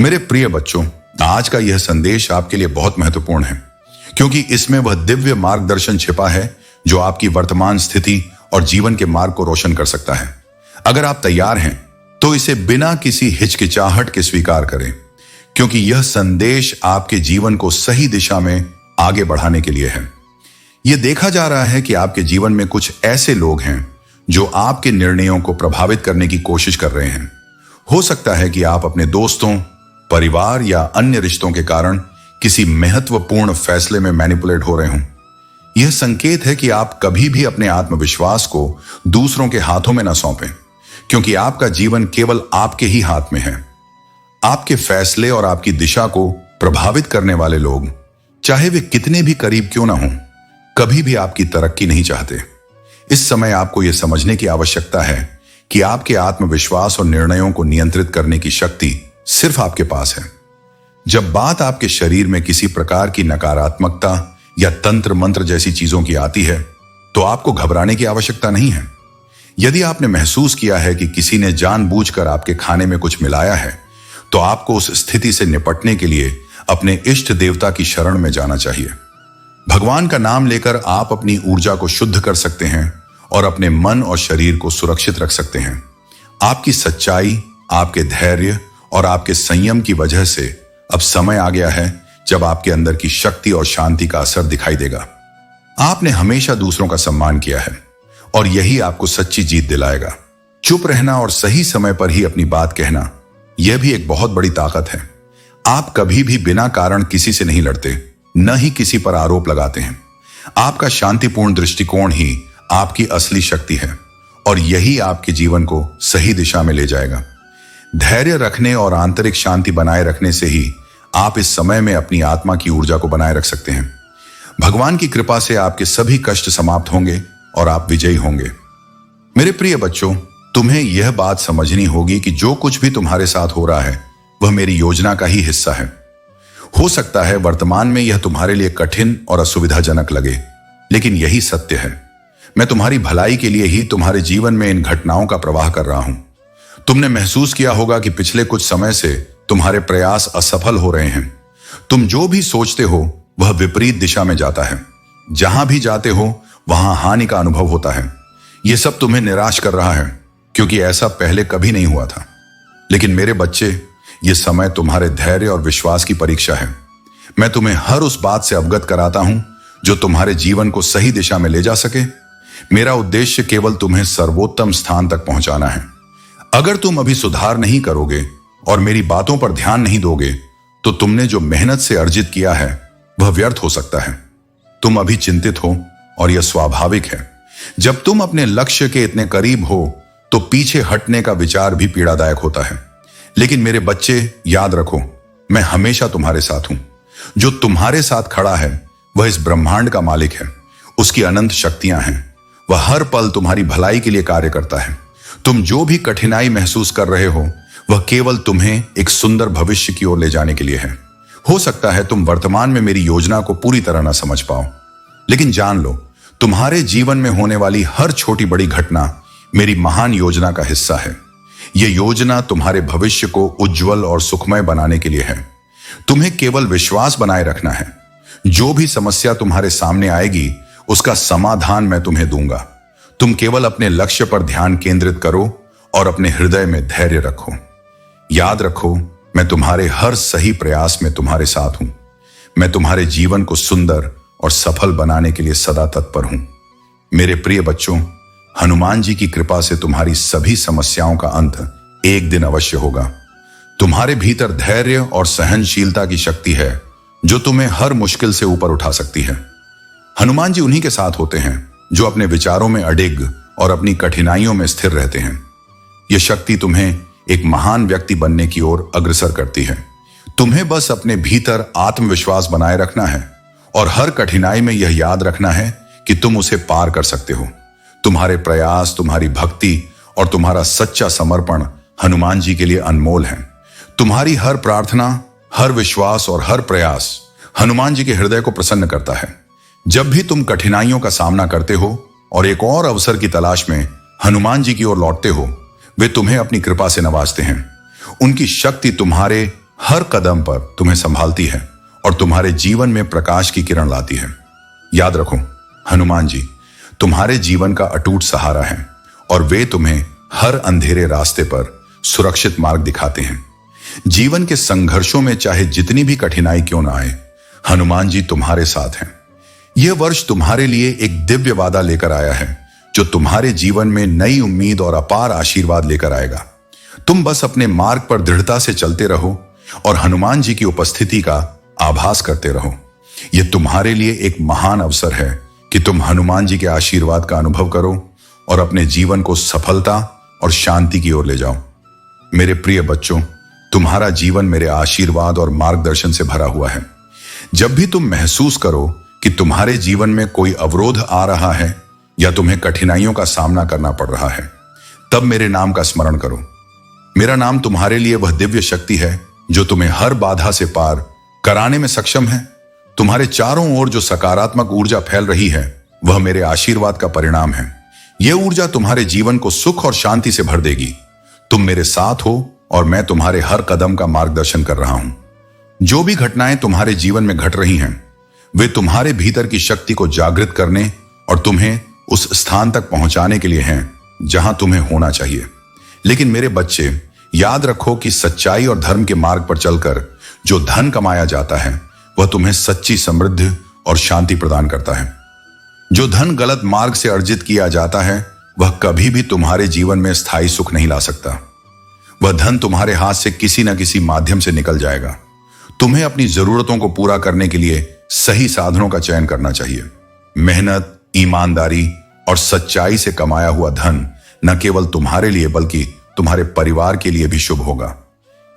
मेरे प्रिय बच्चों, आज का यह संदेश आपके लिए बहुत महत्वपूर्ण है, क्योंकि इसमें वह दिव्य मार्गदर्शन छिपा है जो आपकी वर्तमान स्थिति और जीवन के मार्ग को रोशन कर सकता है। अगर आप तैयार हैं तो इसे बिना किसी हिचकिचाहट के स्वीकार करें, क्योंकि यह संदेश आपके जीवन को सही दिशा में आगे बढ़ाने के लिए है। यह देखा जा रहा है कि आपके जीवन में कुछ ऐसे लोग हैं जो आपके निर्णयों को प्रभावित करने की कोशिश कर रहे हैं। हो सकता है कि आप अपने दोस्तों, परिवार या अन्य रिश्तों के कारण किसी महत्वपूर्ण फैसले में मैनिपुलेट हो रहे हों। यह संकेत है कि आप कभी भी अपने आत्मविश्वास को दूसरों के हाथों में न सौंपें, क्योंकि आपका जीवन केवल आपके ही हाथ में है। आपके फैसले और आपकी दिशा को प्रभावित करने वाले लोग, चाहे वे कितने भी करीब क्यों ना हों, कभी भी आपकी तरक्की नहीं चाहते। इस समय आपको यह समझने की आवश्यकता है कि आपके आत्मविश्वास और निर्णयों को नियंत्रित करने की शक्ति सिर्फ आपके पास है। जब बात आपके शरीर में किसी प्रकार की नकारात्मकता या तंत्र मंत्र जैसी चीजों की आती है, तो आपको घबराने की आवश्यकता नहीं है। यदि आपने महसूस किया है कि किसी ने जानबूझकर आपके खाने में कुछ मिलाया है, तो आपको उस स्थिति से निपटने के लिए अपने इष्ट देवता की शरण में जाना चाहिए। भगवान का नाम लेकर आप अपनी ऊर्जा को शुद्ध कर सकते हैं और अपने मन और शरीर को सुरक्षित रख सकते हैं। आपकी सच्चाई, आपके धैर्य और आपके संयम की वजह से अब समय आ गया है जब आपके अंदर की शक्ति और शांति का असर दिखाई देगा। आपने हमेशा दूसरों का सम्मान किया है और यही आपको सच्ची जीत दिलाएगा। चुप रहना और सही समय पर ही अपनी बात कहना, यह भी एक बहुत बड़ी ताकत है। आप कभी भी बिना कारण किसी से नहीं लड़ते, न ही किसी पर आरोप लगाते हैं। आपका शांतिपूर्ण दृष्टिकोण ही आपकी असली शक्ति है और यही आपके जीवन को सही दिशा में ले जाएगा। धैर्य रखने और आंतरिक शांति बनाए रखने से ही आप इस समय में अपनी आत्मा की ऊर्जा को बनाए रख सकते हैं। भगवान की कृपा से आपके सभी कष्ट समाप्त होंगे और आप विजयी होंगे। मेरे प्रिय बच्चों, तुम्हें यह बात समझनी होगी कि जो कुछ भी तुम्हारे साथ हो रहा है वह मेरी योजना का ही हिस्सा है। हो सकता है वर्तमान में यह तुम्हारे लिए कठिन और असुविधाजनक लगे, लेकिन यही सत्य है। मैं तुम्हारी भलाई के लिए ही तुम्हारे जीवन में इन घटनाओं का प्रवाह कर रहा हूं। तुमने महसूस किया होगा कि पिछले कुछ समय से तुम्हारे प्रयास असफल हो रहे हैं। तुम जो भी सोचते हो वह विपरीत दिशा में जाता है। जहां भी जाते हो वहां हानि का अनुभव होता है। यह सब तुम्हें निराश कर रहा है, क्योंकि ऐसा पहले कभी नहीं हुआ था। लेकिन मेरे बच्चे, यह समय तुम्हारे धैर्य और विश्वास की परीक्षा है। मैं तुम्हें हर उस बात से अवगत कराता हूं जो तुम्हारे जीवन को सही दिशा में ले जा सके। मेरा उद्देश्य केवल तुम्हें सर्वोत्तम स्थान तक पहुंचाना है। अगर तुम अभी सुधार नहीं करोगे और मेरी बातों पर ध्यान नहीं दोगे, तो तुमने जो मेहनत से अर्जित किया है वह व्यर्थ हो सकता है। तुम अभी चिंतित हो और यह स्वाभाविक है। जब तुम अपने लक्ष्य के इतने करीब हो तो पीछे हटने का विचार भी पीड़ादायक होता है। लेकिन मेरे बच्चे, याद रखो, मैं हमेशा तुम्हारे साथ हूं। जो तुम्हारे साथ खड़ा है वह इस ब्रह्मांड का मालिक है। उसकी अनंत शक्तियां हैं। वह हर पल तुम्हारी भलाई के लिए कार्य करता है। तुम जो भी कठिनाई महसूस कर रहे हो वह केवल तुम्हें एक सुंदर भविष्य की ओर ले जाने के लिए है। हो सकता है तुम वर्तमान में मेरी योजना को पूरी तरह न समझ पाओ, लेकिन जान लो, तुम्हारे जीवन में होने वाली हर छोटी बड़ी घटना मेरी महान योजना का हिस्सा है। यह योजना तुम्हारे भविष्य को उज्जवल और सुखमय बनाने के लिए है। तुम्हें केवल विश्वास बनाए रखना है। जो भी समस्या तुम्हारे सामने आएगी उसका समाधान मैं तुम्हें दूंगा। तुम केवल अपने लक्ष्य पर ध्यान केंद्रित करो और अपने हृदय में धैर्य रखो। याद रखो, मैं तुम्हारे हर सही प्रयास में तुम्हारे साथ हूं। मैं तुम्हारे जीवन को सुंदर और सफल बनाने के लिए सदा तत्पर हूं। मेरे प्रिय बच्चों, हनुमान जी की कृपा से तुम्हारी सभी समस्याओं का अंत एक दिन अवश्य होगा। तुम्हारे भीतर धैर्य और सहनशीलता की शक्ति है जो तुम्हें हर मुश्किल से ऊपर उठा सकती है। हनुमान जी उन्हीं के साथ होते हैं जो अपने विचारों में अडिग और अपनी कठिनाइयों में स्थिर रहते हैं। यह शक्ति तुम्हें एक महान व्यक्ति बनने की ओर अग्रसर करती है। तुम्हें बस अपने भीतर आत्मविश्वास बनाए रखना है और हर कठिनाई में यह याद रखना है कि तुम उसे पार कर सकते हो। तुम्हारे प्रयास, तुम्हारी भक्ति और तुम्हारा सच्चा समर्पण हनुमान जी के लिए अनमोल है। तुम्हारी हर प्रार्थना, हर विश्वास और हर प्रयास हनुमान जी के हृदय को प्रसन्न करता है। जब भी तुम कठिनाइयों का सामना करते हो और एक और अवसर की तलाश में हनुमान जी की ओर लौटते हो, वे तुम्हें अपनी कृपा से नवाजते हैं। उनकी शक्ति तुम्हारे हर कदम पर तुम्हें संभालती है और तुम्हारे जीवन में प्रकाश की किरण लाती है। याद रखो, हनुमान जी तुम्हारे जीवन का अटूट सहारा है और वे तुम्हें हर अंधेरे रास्ते पर सुरक्षित मार्ग दिखाते हैं। जीवन के संघर्षों में चाहे जितनी भी कठिनाई क्यों ना आए, हनुमान जी तुम्हारे साथ हैं। यह वर्ष तुम्हारे लिए एक दिव्य वादा लेकर आया है जो तुम्हारे जीवन में नई उम्मीद और अपार आशीर्वाद लेकर आएगा। तुम बस अपने मार्ग पर दृढ़ता से चलते रहो और हनुमान जी की उपस्थिति का आभास करते रहो। यह तुम्हारे लिए एक महान अवसर है कि तुम हनुमान जी के आशीर्वाद का अनुभव करो और अपने जीवन को सफलता और शांति की ओर ले जाओ। मेरे प्रिय बच्चों, तुम्हारा जीवन मेरे आशीर्वाद और मार्गदर्शन से भरा हुआ है। जब भी तुम महसूस करो कि तुम्हारे जीवन में कोई अवरोध आ रहा है या तुम्हें कठिनाइयों का सामना करना पड़ रहा है, तब मेरे नाम का स्मरण करो। मेरा नाम तुम्हारे लिए वह दिव्य शक्ति है जो तुम्हें हर बाधा से पार कराने में सक्षम है। तुम्हारे चारों ओर जो सकारात्मक ऊर्जा फैल रही है, वह मेरे आशीर्वाद का परिणाम है। यह ऊर्जा तुम्हारे जीवन को सुख और शांति से भर देगी। तुम मेरे साथ हो और मैं तुम्हारे हर कदम का मार्गदर्शन कर रहा हूं। जो भी घटनाएं तुम्हारे जीवन में घट रही हैं, वे तुम्हारे भीतर की शक्ति को जागृत करने और तुम्हें उस स्थान तक पहुंचाने के लिए हैं जहां तुम्हें होना चाहिए। लेकिन मेरे बच्चे, याद रखो कि सच्चाई और धर्म के मार्ग पर चलकर जो धन कमाया जाता है, वह तुम्हें सच्ची समृद्धि और शांति प्रदान करता है। जो धन गलत मार्ग से अर्जित किया जाता है, वह कभी भी तुम्हारे जीवन में स्थायी सुख नहीं ला सकता। वह धन तुम्हारे हाथ से किसी न किसी माध्यम से निकल जाएगा। तुम्हें अपनी जरूरतों को पूरा करने के लिए सही साधनों का चयन करना चाहिए। मेहनत, ईमानदारी और सच्चाई से कमाया हुआ धन न केवल तुम्हारे लिए बल्कि तुम्हारे परिवार के लिए भी शुभ होगा।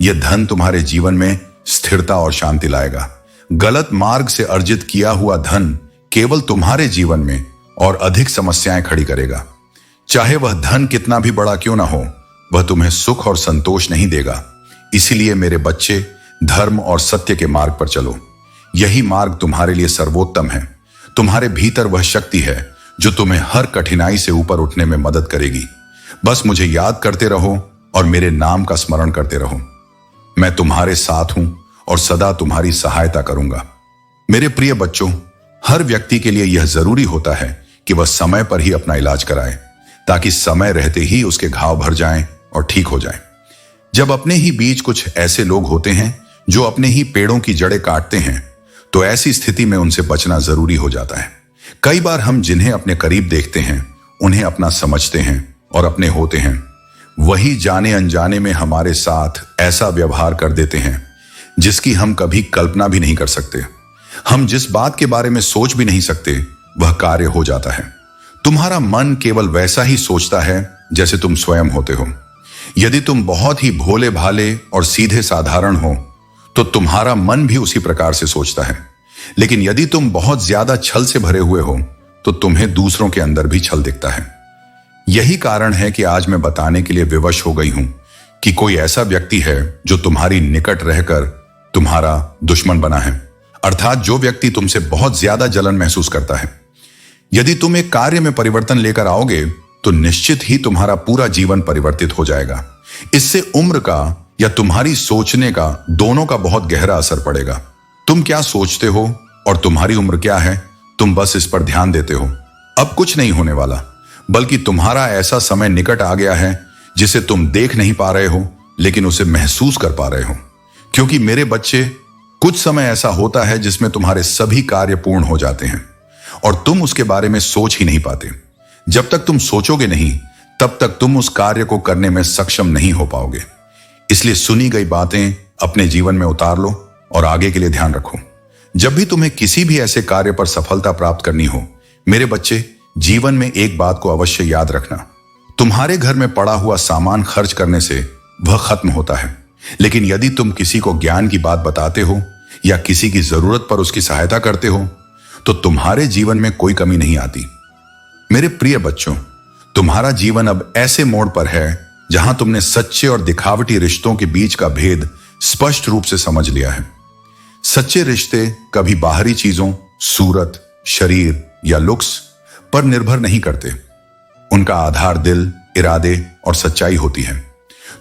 यह धन तुम्हारे जीवन में स्थिरता और शांति लाएगा। गलत मार्ग से अर्जित किया हुआ धन केवल तुम्हारे जीवन में और अधिक समस्याएं खड़ी करेगा। चाहे वह धन कितना भी बड़ा क्यों ना हो, वह तुम्हें सुख और संतोष नहीं देगा। इसीलिए मेरे बच्चे, धर्म और सत्य के मार्ग पर चलो। यही मार्ग तुम्हारे लिए सर्वोत्तम है। तुम्हारे भीतर वह शक्ति है जो तुम्हें हर कठिनाई से ऊपर उठने में मदद करेगी। बस मुझे याद करते रहो और मेरे नाम का स्मरण करते रहो। मैं तुम्हारे साथ हूं और सदा तुम्हारी सहायता करूंगा। मेरे प्रिय बच्चों, हर व्यक्ति के लिए यह जरूरी होता है कि वह समय पर ही अपना इलाज कराए, ताकि समय रहते ही उसके घाव भर जाएं और ठीक हो जाएं। जब अपने ही बीच कुछ ऐसे लोग होते हैं जो अपने ही पेड़ों की जड़ें काटते हैं, तो ऐसी स्थिति में उनसे बचना जरूरी हो जाता है। कई बार हम जिन्हें अपने करीब देखते हैं, उन्हें अपना समझते हैं और अपने होते हैं, वही जाने अनजाने में हमारे साथ ऐसा व्यवहार कर देते हैं जिसकी हम कभी कल्पना भी नहीं कर सकते। हम जिस बात के बारे में सोच भी नहीं सकते, वह कार्य हो जाता है। तुम्हारा मन केवल वैसा ही सोचता है जैसे तुम स्वयं होते हो। यदि तुम बहुत ही भोले भाले और सीधे साधारण हो, तो तुम्हारा मन भी उसी प्रकार से सोचता है। लेकिन यदि तुम बहुत ज्यादा छल से भरे हुए हो, तो तुम्हें दूसरों के अंदर भी छल दिखता है। यही कारण है कि आज मैं बताने के लिए विवश हो गई हूं कि कोई ऐसा व्यक्ति है जो तुम्हारी निकट रहकर तुम्हारा दुश्मन बना है, अर्थात जो व्यक्ति तुमसे बहुत ज्यादा जलन महसूस करता है। यदि तुम एक कार्य में परिवर्तन लेकर आओगे, तो निश्चित ही तुम्हारा पूरा जीवन परिवर्तित हो जाएगा। इससे उम्र का या तुम्हारी सोचने का, दोनों का बहुत गहरा असर पड़ेगा। तुम क्या सोचते हो और तुम्हारी उम्र क्या है, तुम बस इस पर ध्यान देते हो। अब कुछ नहीं होने वाला, बल्कि तुम्हारा ऐसा समय निकट आ गया है जिसे तुम देख नहीं पा रहे हो, लेकिन उसे महसूस कर पा रहे हो। क्योंकि मेरे बच्चे, कुछ समय ऐसा होता है जिसमें तुम्हारे सभी कार्य पूर्ण हो जाते हैं और तुम उसके बारे में सोच ही नहीं पाते। जब तक तुम सोचोगे नहीं, तब तक तुम उस कार्य को करने में सक्षम नहीं हो पाओगे। इसलिए सुनी गई बातें अपने जीवन में उतार लो और आगे के लिए ध्यान रखो। जब भी तुम्हें किसी भी ऐसे कार्य पर सफलता प्राप्त करनी हो, मेरे बच्चे, जीवन में एक बात को अवश्य याद रखना। तुम्हारे घर में पड़ा हुआ सामान खर्च करने से वह खत्म होता है, लेकिन यदि तुम किसी को ज्ञान की बात बताते हो या किसी की जरूरत पर उसकी सहायता करते हो, तो तुम्हारे जीवन में कोई कमी नहीं आती। मेरे प्रिय बच्चों, तुम्हारा जीवन अब ऐसे मोड़ पर है जहां तुमने सच्चे और दिखावटी रिश्तों के बीच का भेद स्पष्ट रूप से समझ लिया है। सच्चे रिश्ते कभी बाहरी चीजों, सूरत, शरीर या लुक्स पर निर्भर नहीं करते। उनका आधार दिल, इरादे और सच्चाई होती है।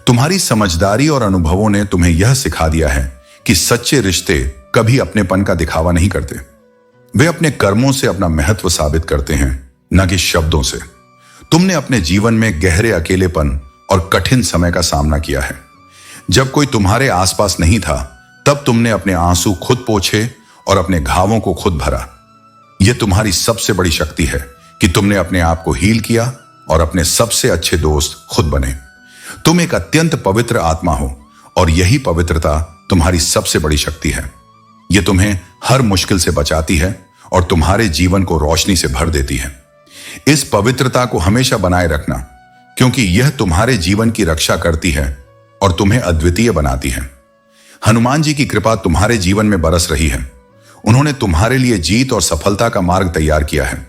तुम्हारी समझदारी और अनुभवों ने तुम्हें यह सिखा दिया है कि सच्चे रिश्ते कभी अपनेपन का दिखावा नहीं करते। वे अपने कर्मों से अपना महत्व साबित करते हैं, न कि शब्दों से। तुमने अपने जीवन में गहरे अकेलेपन और कठिन समय का सामना किया है। जब कोई तुम्हारे आसपास नहीं था, तब तुमने अपने आंसू खुद पोंछे और अपने घावों को खुद भरा। यह तुम्हारी सबसे बड़ी शक्ति है कि तुमने अपने आप को हील किया और अपने सबसे अच्छे दोस्त खुद बने। तुम एक अत्यंत पवित्र आत्मा हो और यही पवित्रता तुम्हारी सबसे बड़ी शक्ति है। यह तुम्हें हर मुश्किल से बचाती है और तुम्हारे जीवन को रोशनी से भर देती है। इस पवित्रता को हमेशा बनाए रखना, क्योंकि यह तुम्हारे जीवन की रक्षा करती है और तुम्हें अद्वितीय बनाती है। हनुमान जी की कृपा तुम्हारे जीवन में बरस रही है। उन्होंने तुम्हारे लिए जीत और सफलता का मार्ग तैयार किया है।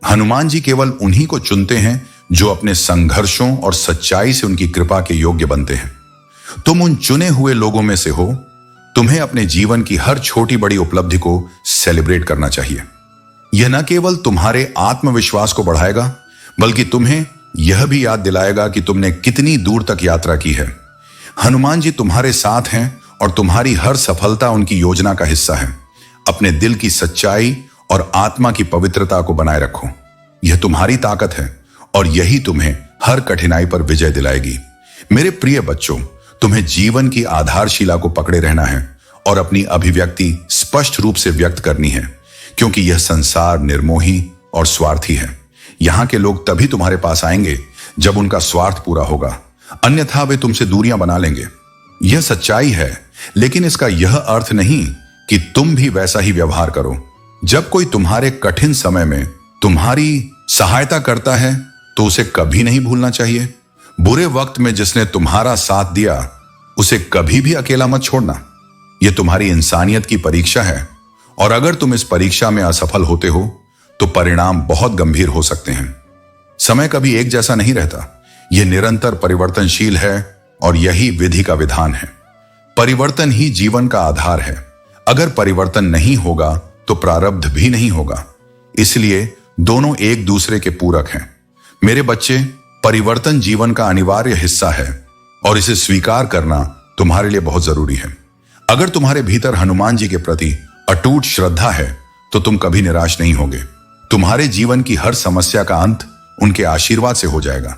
हनुमान जी केवल उन्हीं को चुनते हैं जो अपने संघर्षों और सच्चाई से उनकी कृपा के योग्य बनते हैं। तुम उन चुने हुए लोगों में से हो। तुम्हें अपने जीवन की हर छोटी बड़ी उपलब्धि को सेलिब्रेट करना चाहिए। यह न केवल तुम्हारे आत्मविश्वास को बढ़ाएगा, बल्कि तुम्हें यह भी याद दिलाएगा कि तुमने कितनी दूर तक यात्रा की है। हनुमान जी तुम्हारे साथ हैं और तुम्हारी हर सफलता उनकी योजना का हिस्सा है। अपने दिल की सच्चाई और आत्मा की पवित्रता को बनाए रखो। यह तुम्हारी ताकत है और यही तुम्हें हर कठिनाई पर विजय दिलाएगी। मेरे प्रिय बच्चों, तुम्हें जीवन की आधारशिला को पकड़े रहना है और अपनी अभिव्यक्ति स्पष्ट रूप से व्यक्त करनी है, क्योंकि यह संसार निर्मोही और स्वार्थी है। यहां के लोग तभी तुम्हारे पास आएंगे जब उनका स्वार्थ पूरा होगा, अन्यथा वे तुमसे दूरियां बना लेंगे। यह सच्चाई है, लेकिन इसका यह अर्थ नहीं कि तुम भी वैसा ही व्यवहार करो। जब कोई तुम्हारे कठिन समय में तुम्हारी सहायता करता है, तो उसे कभी नहीं भूलना चाहिए। बुरे वक्त में जिसने तुम्हारा साथ दिया, उसे कभी भी अकेला मत छोड़ना। यह तुम्हारी इंसानियत की परीक्षा है, और अगर तुम इस परीक्षा में असफल होते हो, तो परिणाम बहुत गंभीर हो सकते हैं। समय कभी एक जैसा नहीं रहता। यह निरंतर परिवर्तनशील है और यही विधि का विधान है। परिवर्तन ही जीवन का आधार है। अगर परिवर्तन नहीं होगा तो प्रारब्ध भी नहीं होगा। इसलिए दोनों एक दूसरे के पूरक हैं। मेरे बच्चे, परिवर्तन जीवन का अनिवार्य हिस्सा है और इसे स्वीकार करना तुम्हारे लिए बहुत जरूरी है। अगर तुम्हारे भीतर हनुमान जी के प्रति अटूट श्रद्धा है, तो तुम कभी निराश नहीं होगे। तुम्हारे जीवन की हर समस्या का अंत उनके आशीर्वाद से हो जाएगा।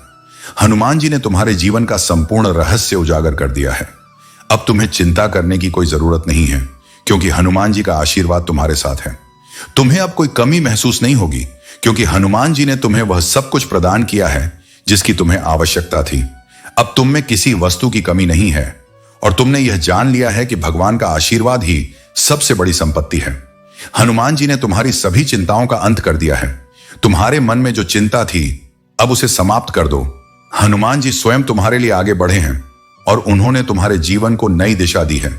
हनुमान जी ने तुम्हारे जीवन का संपूर्ण रहस्य उजागर कर दिया है। अब तुम्हें चिंता करने की कोई जरूरत नहीं है, क्योंकि हनुमान जी का आशीर्वाद तुम्हारे साथ है। तुम्हें अब कोई कमी महसूस नहीं होगी, क्योंकि हनुमान जी ने तुम्हें वह सब कुछ प्रदान किया है जिसकी तुम्हें आवश्यकता थी। अब तुम में किसी वस्तु की कमी नहीं है, और तुमने यह जान लिया है कि भगवान का आशीर्वाद ही सबसे बड़ी संपत्ति है। हनुमान जी ने तुम्हारी सभी चिंताओं का अंत कर दिया है। तुम्हारे मन में जो चिंता थी, अब उसे समाप्त कर दो। हनुमान जी स्वयं तुम्हारे लिए आगे बढ़े हैं और उन्होंने तुम्हारे जीवन को नई दिशा दी है।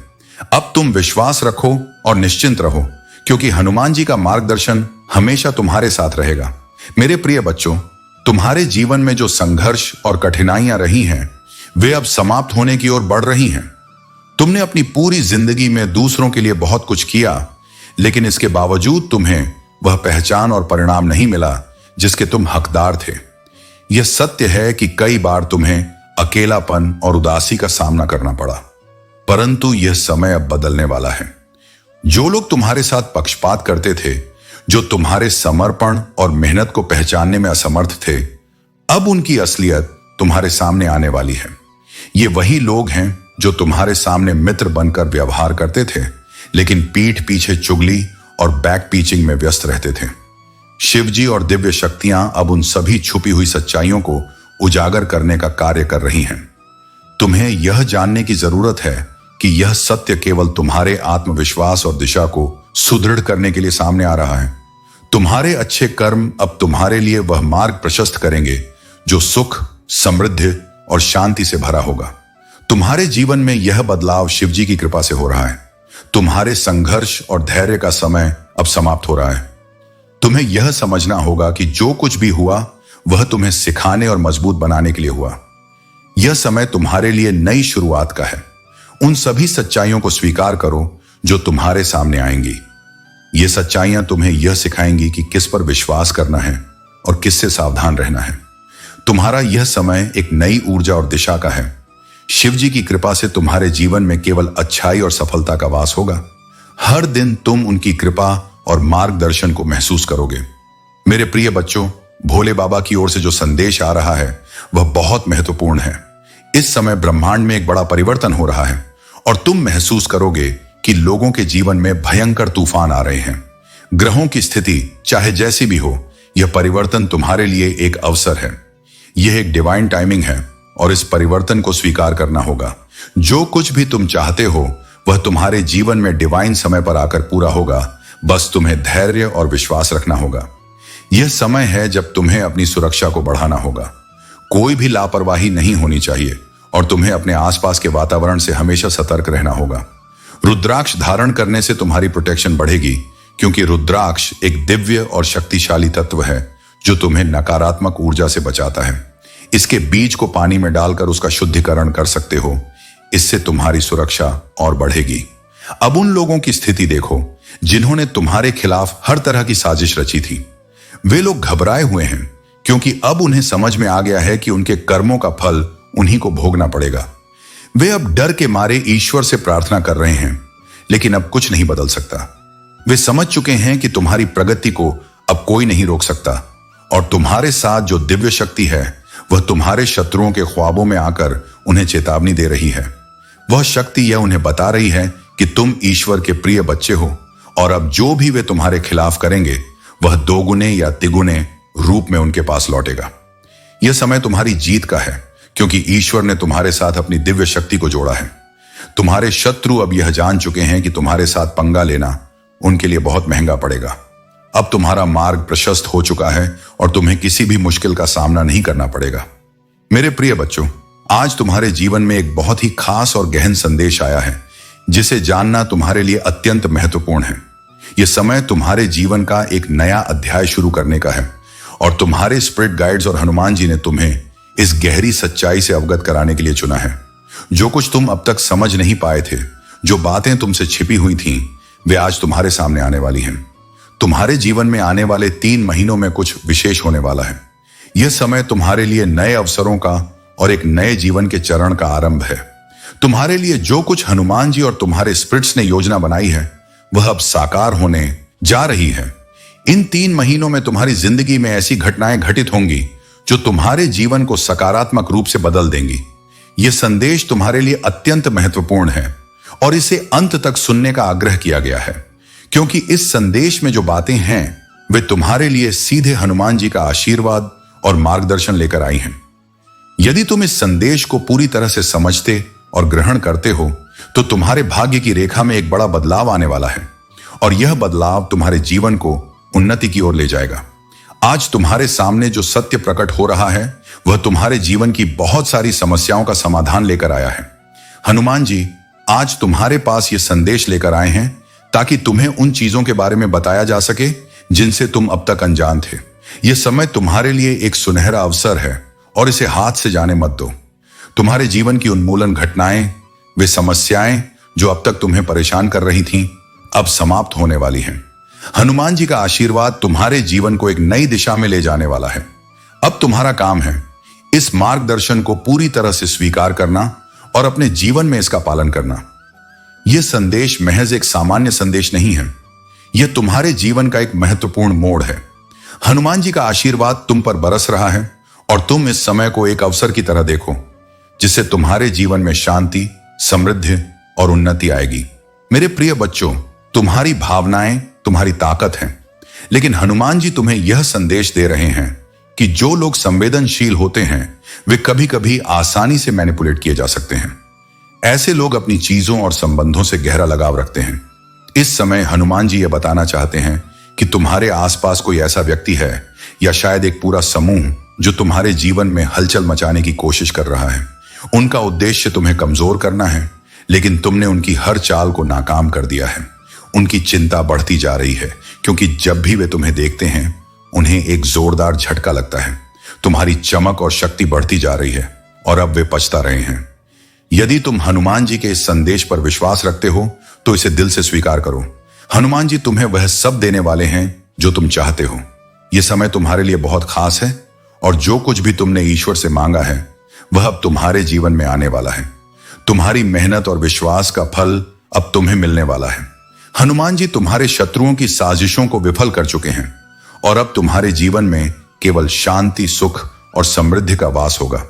अब तुम विश्वास रखो और निश्चिंत रहो, क्योंकि हनुमान जी का मार्गदर्शन हमेशा तुम्हारे साथ रहेगा। मेरे प्रिय बच्चों, तुम्हारे जीवन में जो संघर्ष और कठिनाइयां रही हैं, वे अब समाप्त होने की ओर बढ़ रही हैं। तुमने अपनी पूरी जिंदगी में दूसरों के लिए बहुत कुछ किया, लेकिन इसके बावजूद तुम्हें वह पहचान और परिणाम नहीं मिला जिसके तुम हकदार थे। यह सत्य है कि कई बार तुम्हें अकेलापन और उदासी का सामना करना पड़ा, परंतु यह समय अब बदलने वाला है। जो लोग तुम्हारे साथ पक्षपात करते थे, जो तुम्हारे समर्पण और मेहनत को पहचानने में असमर्थ थे, अब उनकी असलियत तुम्हारे सामने आने वाली है। ये वही लोग हैं जो तुम्हारे सामने मित्र बनकर व्यवहार करते थे, लेकिन पीठ पीछे चुगली और बैक पीचिंग में व्यस्त रहते थे। शिवजी और दिव्य शक्तियां अब उन सभी छुपी हुई सच्चाइयों को उजागर करने का कार्य कर रही हैं। तुम्हें यह जानने की जरूरत है कि यह सत्य केवल तुम्हारे आत्मविश्वास और दिशा को सुदृढ़ करने के लिए सामने आ रहा है। तुम्हारे अच्छे कर्म अब तुम्हारे लिए वह मार्ग प्रशस्त करेंगे जो सुख, समृद्धि और शांति से भरा होगा। तुम्हारे जीवन में यह बदलाव शिवजी की कृपा से हो रहा है। तुम्हारे संघर्ष और धैर्य का समय अब समाप्त हो रहा है। तुम्हें यह समझना होगा कि जो कुछ भी हुआ, वह तुम्हें सिखाने और मजबूत बनाने के लिए हुआ। यह समय तुम्हारे लिए नई शुरुआत का है। उन सभी सच्चाइयों को स्वीकार करो जो तुम्हारे सामने आएंगी। ये सच्चाइयां तुम्हें यह सिखाएंगी कि किस पर विश्वास करना है और किससे सावधान रहना है। तुम्हारा यह समय एक नई ऊर्जा और दिशा का है। शिव जी की कृपा से तुम्हारे जीवन में केवल अच्छाई और सफलता का वास होगा। हर दिन तुम उनकी कृपा और मार्गदर्शन को महसूस करोगे। मेरे प्रिय बच्चों, भोले बाबा की ओर से जो संदेश आ रहा है वह बहुत महत्वपूर्ण है। इस समय ब्रह्मांड में एक बड़ा परिवर्तन हो रहा है और तुम महसूस करोगे कि लोगों के जीवन में भयंकर तूफान आ रहे हैं। ग्रहों की स्थिति चाहे जैसी भी हो, यह परिवर्तन तुम्हारे लिए एक अवसर है। यह एक डिवाइन टाइमिंग है और इस परिवर्तन को स्वीकार करना होगा। जो कुछ भी तुम चाहते हो वह तुम्हारे जीवन में डिवाइन समय पर आकर पूरा होगा। बस तुम्हें धैर्य और विश्वास रखना होगा। यह समय है जब तुम्हें अपनी सुरक्षा को बढ़ाना होगा। कोई भी लापरवाही नहीं होनी चाहिए और तुम्हें अपने आसपास के वातावरण से हमेशा सतर्क रहना होगा। रुद्राक्ष धारण करने से तुम्हारी प्रोटेक्शन बढ़ेगी, क्योंकि रुद्राक्ष एक दिव्य और शक्तिशाली तत्व है जो तुम्हें नकारात्मक ऊर्जा से बचाता है। इसके बीज को पानी में डालकर उसका शुद्धिकरण कर सकते हो। इससे तुम्हारी सुरक्षा और बढ़ेगी। अब उन लोगों की स्थिति देखो जिन्होंने तुम्हारे खिलाफ हर तरह की साजिश रची थी। वे लोग घबराए हुए हैं, क्योंकि अब उन्हें समझ में आ गया है कि उनके कर्मों का फल उन्हीं को भोगना पड़ेगा। वे अब डर के मारे ईश्वर से प्रार्थना कर रहे हैं, लेकिन अब कुछ नहीं बदल सकता। वे समझ चुके हैं कि तुम्हारी प्रगति को अब कोई नहीं रोक सकता और तुम्हारे साथ जो दिव्य शक्ति है वह तुम्हारे शत्रुओं के ख्वाबों में आकर उन्हें चेतावनी दे रही है। वह शक्ति यह उन्हें बता रही है कि तुम ईश्वर के प्रिय बच्चे हो और अब जो भी वे तुम्हारे खिलाफ करेंगे वह दोगुने या तिगुने रूप में उनके पास लौटेगा। यह समय तुम्हारी जीत का है, क्योंकि ईश्वर ने तुम्हारे साथ अपनी दिव्य शक्ति को जोड़ा है। तुम्हारे शत्रु अब यह जान चुके हैं कि तुम्हारे साथ पंगा लेना उनके लिए बहुत महंगा पड़ेगा। अब तुम्हारा मार्ग प्रशस्त हो चुका है और तुम्हें किसी भी मुश्किल का सामना नहीं करना पड़ेगा। मेरे प्रिय बच्चों, आज तुम्हारे जीवन में एक बहुत ही खास और गहन संदेश आया है, जिसे जानना तुम्हारे लिए अत्यंत महत्वपूर्ण है। यह समय तुम्हारे जीवन का एक नया अध्याय शुरू करने का है और तुम्हारे स्पिरिट गाइड्स और हनुमान जी ने तुम्हें इस गहरी सच्चाई से अवगत कराने के लिए चुना है। जो कुछ तुम अब तक समझ नहीं पाए थे, जो बातें तुमसे छिपी हुई थीं, वे आज तुम्हारे सामने आने वाली हैं। तुम्हारे जीवन में आने वाले 3 महीनों में कुछ विशेष होने वाला है। यह समय तुम्हारे लिए नए अवसरों का और एक नए जीवन के चरण का आरंभ है। तुम्हारे लिए जो कुछ हनुमान जी और तुम्हारे स्पिरिट्स ने योजना बनाई है वह अब साकार होने जा रही है। इन 3 महीनों में तुम्हारी जिंदगी में ऐसी घटनाएं घटित होंगी जो तुम्हारे जीवन को सकारात्मक रूप से बदल देंगी। यह संदेश तुम्हारे लिए अत्यंत महत्वपूर्ण है और इसे अंत तक सुनने का आग्रह किया गया है, क्योंकि इस संदेश में जो बातें हैं वे तुम्हारे लिए सीधे हनुमान जी का आशीर्वाद और मार्गदर्शन लेकर आई हैं। यदि तुम इस संदेश को पूरी तरह से समझते और ग्रहण करते हो तो तुम्हारे भाग्य की रेखा में एक बड़ा बदलाव आने वाला है और यह बदलाव तुम्हारे जीवन को उन्नति की ओर ले जाएगा। आज तुम्हारे सामने जो सत्य प्रकट हो रहा है वह तुम्हारे जीवन की बहुत सारी समस्याओं का समाधान लेकर आया है। हनुमान जी आज तुम्हारे पास यह संदेश लेकर आए हैं ताकि तुम्हें उन चीजों के बारे में बताया जा सके जिनसे तुम अब तक अनजान थे। यह समय तुम्हारे लिए एक सुनहरा अवसर है और इसे हाथ से जाने मत दो। तुम्हारे जीवन की उन्मूलन घटनाएं, वे समस्याएं जो अब तक तुम्हें परेशान कर रही थीं, अब समाप्त होने वाली हैं। हनुमान जी का आशीर्वाद तुम्हारे जीवन को एक नई दिशा में ले जाने वाला है। अब तुम्हारा काम है इस मार्गदर्शन को पूरी तरह से स्वीकार करना और अपने जीवन में इसका पालन करना। यह संदेश महज एक सामान्य संदेश नहीं है, यह तुम्हारे जीवन का एक महत्वपूर्ण मोड़ है। हनुमान जी का आशीर्वाद तुम पर बरस रहा है और तुम इस समय को एक अवसर की तरह देखो जिससे तुम्हारे जीवन में शांति, समृद्धि और उन्नति आएगी। मेरे प्रिय बच्चों, तुम्हारी भावनाएं तुम्हारी ताकत हैं, लेकिन हनुमान जी तुम्हें यह संदेश दे रहे हैं कि जो लोग संवेदनशील होते हैं वे कभी कभी आसानी से मैनिपुलेट किए जा सकते हैं। ऐसे लोग अपनी चीजों और संबंधों से गहरा लगाव रखते हैं। इस समय हनुमान जी यह बताना चाहते हैं कि तुम्हारे आसपास कोई ऐसा व्यक्ति है या शायद एक पूरा समूह जो तुम्हारे जीवन में हलचल मचाने की कोशिश कर रहा है। उनका उद्देश्य तुम्हें कमजोर करना है, लेकिन तुमने उनकी हर चाल को नाकाम कर दिया है। उनकी चिंता बढ़ती जा रही है, क्योंकि जब भी वे तुम्हें देखते हैं उन्हें एक जोरदार झटका लगता है। तुम्हारी चमक और शक्ति बढ़ती जा रही है और अब वे पछता रहे हैं। यदि तुम हनुमान जी के इस संदेश पर विश्वास रखते हो तो इसे दिल से स्वीकार करो। हनुमान जी तुम्हें वह सब देने वाले हैं जो तुम चाहते हो। यह समय तुम्हारे लिए बहुत खास है और जो कुछ भी तुमने ईश्वर से मांगा है वह अब तुम्हारे जीवन में आने वाला है। तुम्हारी मेहनत और विश्वास का फल अब तुम्हें मिलने वाला है। हनुमान जी तुम्हारे शत्रुओं की साजिशों को विफल कर चुके हैं और अब तुम्हारे जीवन में केवल शांति, सुख और समृद्धि का वास होगा।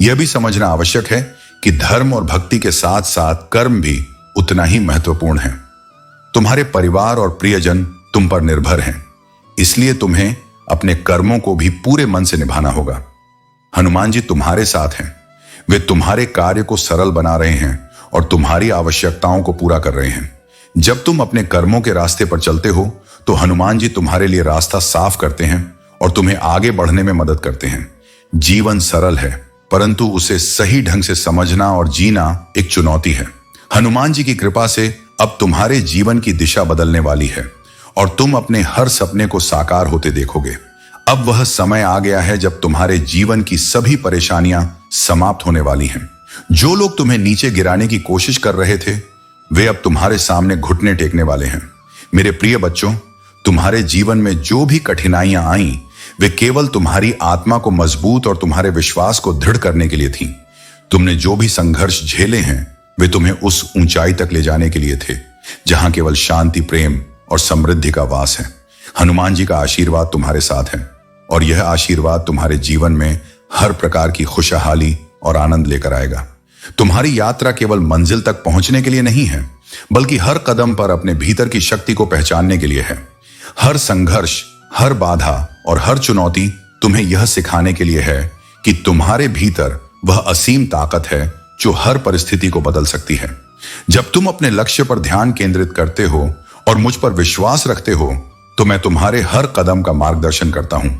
यह भी समझना आवश्यक है कि धर्म और भक्ति के साथ साथ कर्म भी उतना ही महत्वपूर्ण है। तुम्हारे परिवार और प्रियजन तुम पर निर्भर हैं, इसलिए तुम्हें अपने कर्मों को भी पूरे मन से निभाना होगा। हनुमान जी तुम्हारे साथ हैं। वे तुम्हारे कार्य को सरल बना रहे हैं और तुम्हारी आवश्यकताओं को पूरा कर रहे हैं। जब तुम अपने कर्मों के रास्ते पर चलते हो तो हनुमान जी तुम्हारे लिए रास्ता साफ करते हैं और तुम्हें आगे बढ़ने में मदद करते हैं। जीवन सरल है, परंतु उसे सही ढंग से समझना और जीना एक चुनौती है। हनुमान जी की कृपा से अब तुम्हारे जीवन की दिशा बदलने वाली है और तुम अपने हर सपने को साकार होते देखोगे। अब वह समय आ गया है जब तुम्हारे जीवन की सभी परेशानियां समाप्त होने वाली हैं। जो लोग तुम्हें नीचे गिराने की कोशिश कर रहे थे, वे अब तुम्हारे सामने घुटने टेकने वाले हैं। मेरे प्रिय बच्चों, तुम्हारे जीवन में जो भी कठिनाइयां आईं, वे केवल तुम्हारी आत्मा को मजबूत और तुम्हारे विश्वास को दृढ़ करने के लिए थीं। तुमने जो भी संघर्ष झेले हैं, वे तुम्हें उस ऊंचाई तक ले जाने के लिए थे जहां केवल शांति, प्रेम और समृद्धि का वास है। हनुमान जी का आशीर्वाद तुम्हारे साथ है और यह आशीर्वाद तुम्हारे जीवन में हर प्रकार की खुशहाली और आनंद लेकर आएगा। तुम्हारी यात्रा केवल मंजिल तक पहुंचने के लिए नहीं है, बल्कि हर कदम पर अपने भीतर की शक्ति को पहचानने के लिए है। हर संघर्ष, हर बाधा और हर चुनौती तुम्हें यह सिखाने के लिए है कि तुम्हारे भीतर वह असीम ताकत है जो हर परिस्थिति को बदल सकती है। जब तुम अपने लक्ष्य पर ध्यान केंद्रित करते हो और मुझ पर विश्वास रखते हो, तो मैं तुम्हारे हर कदम का मार्गदर्शन करता हूं।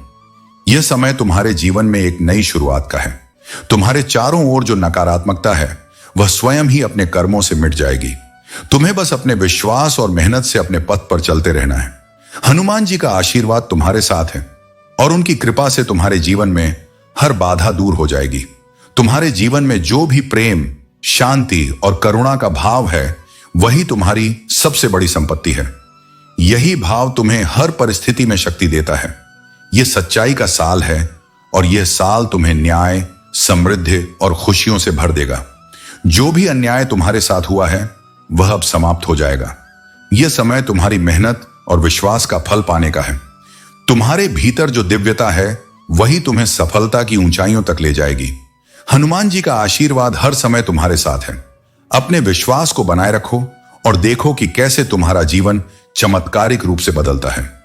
यह समय तुम्हारे जीवन में एक नई शुरुआत का है। तुम्हारे चारों ओर जो नकारात्मकता है, वह स्वयं ही अपने कर्मों से मिट जाएगी। तुम्हें बस अपने विश्वास और मेहनत से अपने पथ पर चलते रहना है। हनुमान जी का आशीर्वाद तुम्हारे साथ है और उनकी कृपा से तुम्हारे जीवन में हर बाधा दूर हो जाएगी। तुम्हारे जीवन में जो भी प्रेम, शांति और करुणा का भाव है, वही तुम्हारी सबसे बड़ी संपत्ति है। यही भाव तुम्हें हर परिस्थिति में शक्ति देता है। यह सच्चाई का साल है और यह साल तुम्हें न्याय, समृद्धि और खुशियों से भर देगा। जो भी अन्याय तुम्हारे साथ हुआ है, वह अब समाप्त हो जाएगा। यह समय तुम्हारी मेहनत और विश्वास का फल पाने का है। तुम्हारे भीतर जो दिव्यता है, वही तुम्हें सफलता की ऊंचाइयों तक ले जाएगी। हनुमान जी का आशीर्वाद हर समय तुम्हारे साथ है। अपने विश्वास को बनाए रखो और देखो कि कैसे तुम्हारा जीवन चमत्कारिक रूप से बदलता है।